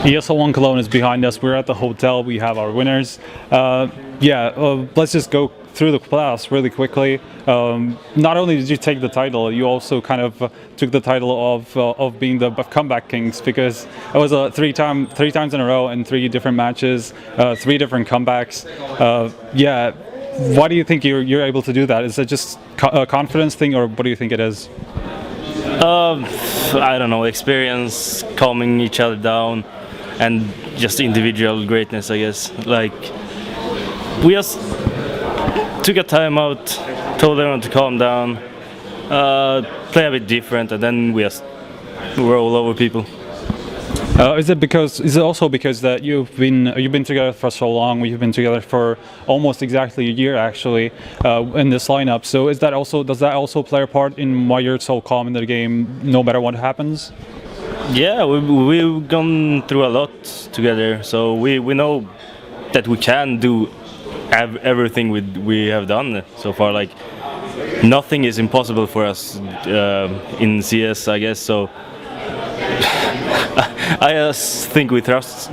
ESL One Cologne is behind us. We're at the hotel. We have our winners. Let's just go through the playoffs really quickly. Not only did you take the title, you also kind of took the title of being the comeback kings, because it was three times in a row in 3 different matches, 3 different comebacks. Why do you think you're able to do that? Is it just a confidence thing, or what do you think it is? I don't know, experience, calming each other down, and just individual greatness, I guess. Like, we just took a time out, told everyone to calm down, play a bit different, and then we just roll over people. Is it also because that you've been together for so long? We've been together for almost exactly a year, actually, in this lineup. So does that also play a part in why you're so calm in the game, no matter what happens? Yeah, we've gone through a lot together, so we know that we can do everything we have done so far. Like, nothing is impossible for us in CS, I guess. So I just think we trust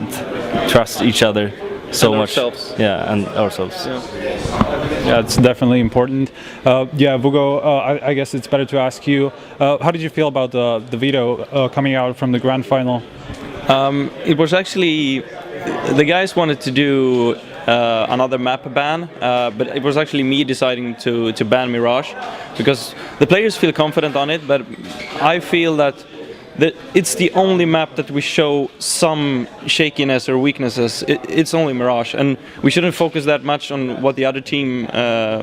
each other so and much. Ourselves. Yeah, and ourselves. Yeah, it's definitely important. Vugo, I guess it's better to ask you, how did you feel about the veto coming out from the grand final? It was actually, the guys wanted to do another map ban, but it was actually me deciding to ban Mirage, because the players feel confident on it, but I feel that it's the only map that we show some shakiness or weaknesses. It's only Mirage, and we shouldn't focus that much on what the other team,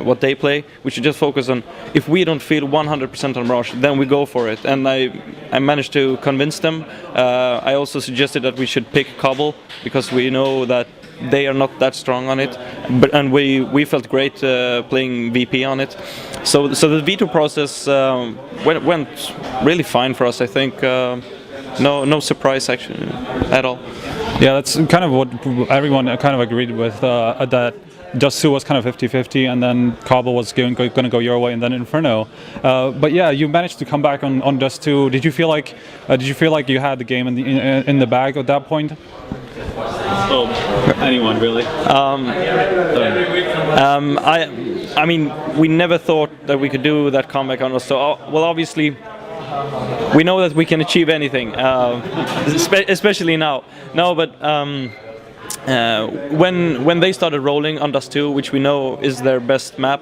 what they play. We should just focus on, if we don't feel 100% on Mirage, then we go for it. And I managed to convince them. I also suggested that we should pick Cobble, because we know that they are not that strong on it, and we felt great playing VP on it. So the veto process went really fine for us, I think. No surprise actually at all. Yeah, that's kind of what everyone kind of agreed with, that Dust 2 was kind of 50-50, and then Cobble was going to go your way, and then Inferno. But yeah, you managed to come back on Dust 2. Did you feel like you had the game in the bag at that point? Oh, anyone really? I mean, we never thought that we could do that comeback on us. So, well, obviously, we know that we can achieve anything, especially now. No, but when they started rolling on Dust 2, which we know is their best map,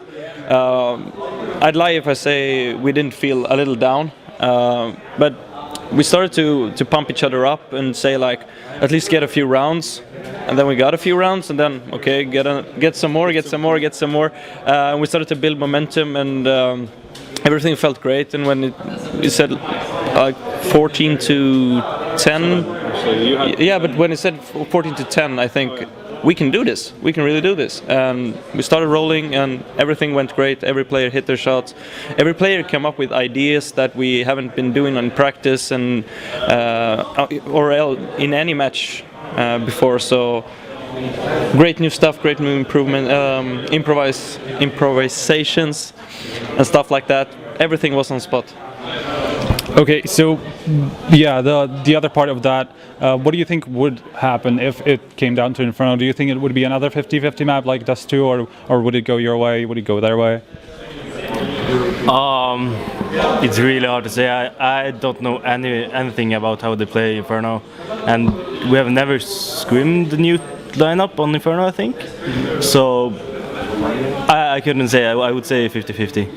I'd lie if I say we didn't feel a little down, but we started to pump each other up and say, like, at least get a few rounds. And then we got a few rounds, and then okay, get some more. And we started to build momentum, and everything felt great. And when it said 14 to 10, yeah, but when it said 14 to 10, I think we can do this. We can really do this. And we started rolling, and everything went great. Every player hit their shots. Every player came up with ideas that we haven't been doing in practice and or in any match before. So great new stuff, great new improvement, improvisations and stuff like that. Everything was on spot. Okay, so yeah, the other part of that, what do you think would happen if it came down to Inferno? Do you think it would be another 50-50 map like Dust 2, or would it go your way? Would it go their way? It's really hard to say. I don't know anything about how they play Inferno, and we have never scrimmed the new lineup on Inferno, I think. So I couldn't say. I would say 50-50.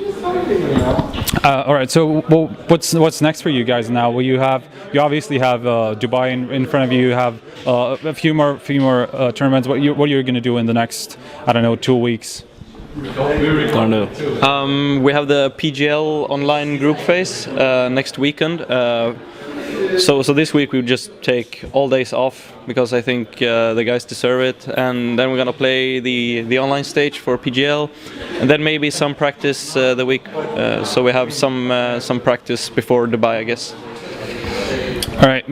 All right. So, well, what's next for you guys now? Well, you obviously have Dubai in front of you. You have a few more tournaments. What you're going to do in the next, I don't know, 2 weeks? We have the PGL online group phase next weekend. So this week we just take all days off, because I think the guys deserve it, and then we're gonna play the online stage for PGL, and then maybe some practice the week. So we have some practice before Dubai, I guess. All right.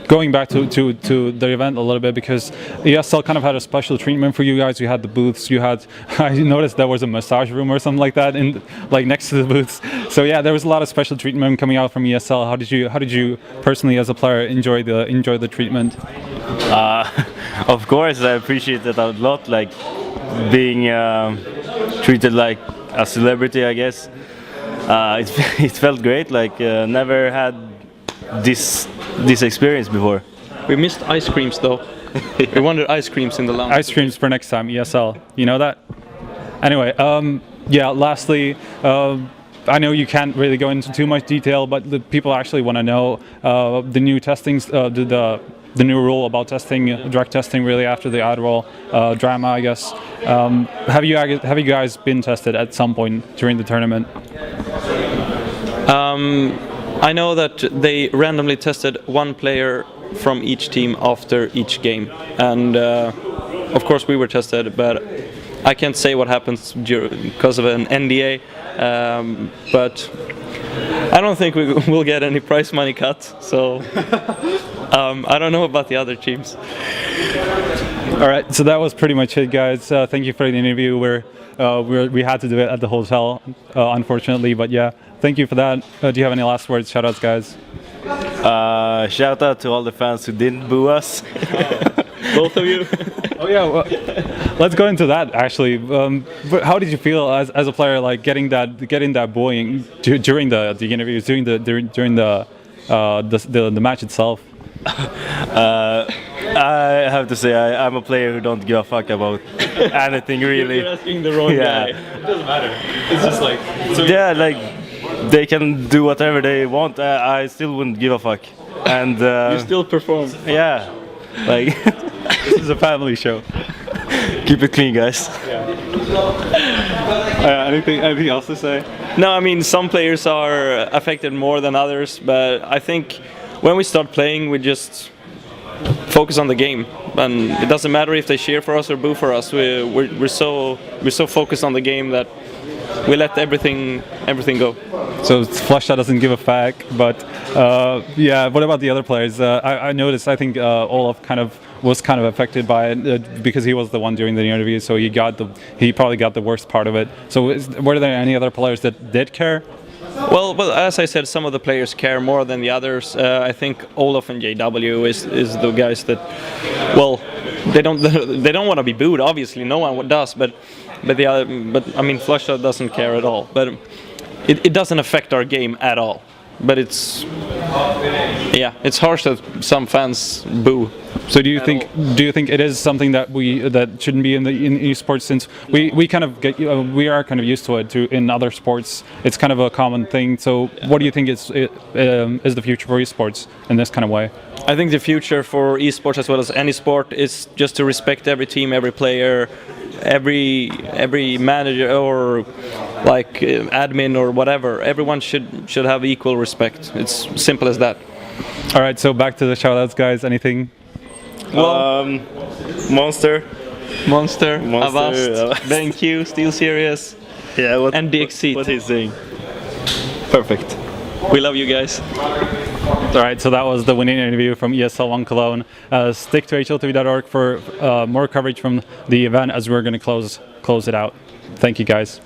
Going back to the event a little bit, because ESL kind of had a special treatment for you guys. You had the booths. I noticed there was a massage room or something like that next to the booths. So yeah, there was a lot of special treatment coming out from ESL. How did you personally, as a player, enjoy the treatment? Of course, I appreciate that a lot. Like being treated like a celebrity, I guess. It felt great. Like never had this experience before. We missed ice creams though. We wanted ice creams in the lounge. Ice creams for next time, ESL. You know that? Anyway, yeah, lastly, I know you can't really go into too much detail, but the people actually want to know the new testings, the new rule about testing, direct testing, really after the Adderall drama, I guess. Have you guys been tested at some point during the tournament? I know that they randomly tested one player from each team after each game, and of course we were tested, but I can't say what happens because of an NDA, but I don't think we will get any prize money cut, so I don't know about the other teams. All right, so that was pretty much it, guys. Thank you for the interview. We had to do it at the hotel, unfortunately, but yeah, thank you for that. Do you have any last words? Shout outs, guys. Shout out to all the fans who didn't boo us. Both of you. Oh yeah, well, let's go into that actually. But how did you feel as a player, like getting that booing during the interviews, during the match itself? I have to say I'm a player who don't give a fuck about anything really. You're asking the wrong guy. It doesn't matter. It's just like yeah, like they can do whatever they want. I still wouldn't give a fuck. And you still perform. yeah, like This is a family show. keep it clean, guys. Anything else to say? No, I mean some players are affected more than others, but I think when we start playing, we just focus on the game, and it doesn't matter if they cheer for us or boo for us. We're so focused on the game that we let everything go. So Flushshot doesn't give a fuck, but yeah. What about the other players? I noticed. I think Olaf was kind of affected by it because he was the one doing the interview, so he probably got the worst part of it. So were there any other players that did care? Well, as I said, some of the players care more than the others. I think Olaf and JW is the guys that, well, they don't want to be booed. Obviously, no one does. But I mean, Flushshot doesn't care at all. But it doesn't affect our game at all. But it's harsh that some fans boo. So do you think it is something that shouldn't be in esports, since we kind of we are kind of used to it in other sports? It's kind of a common thing. So what do you think is the future for esports in this kind of way? I think the future for esports, as well as any sport, is just to respect every team, every player, every manager or like admin or whatever. Everyone should have equal respect. It's simple as that. All right, so back to the shoutouts, guys. Anything? Well, Monster, Avast, BenQ, Steel Series, yeah, and DXC. What he's saying. Perfect. We love you guys. All right, so that was the winning interview from ESL One Cologne. Stick to hltv.org for more coverage from the event, as we're going to close it out. Thank you, guys.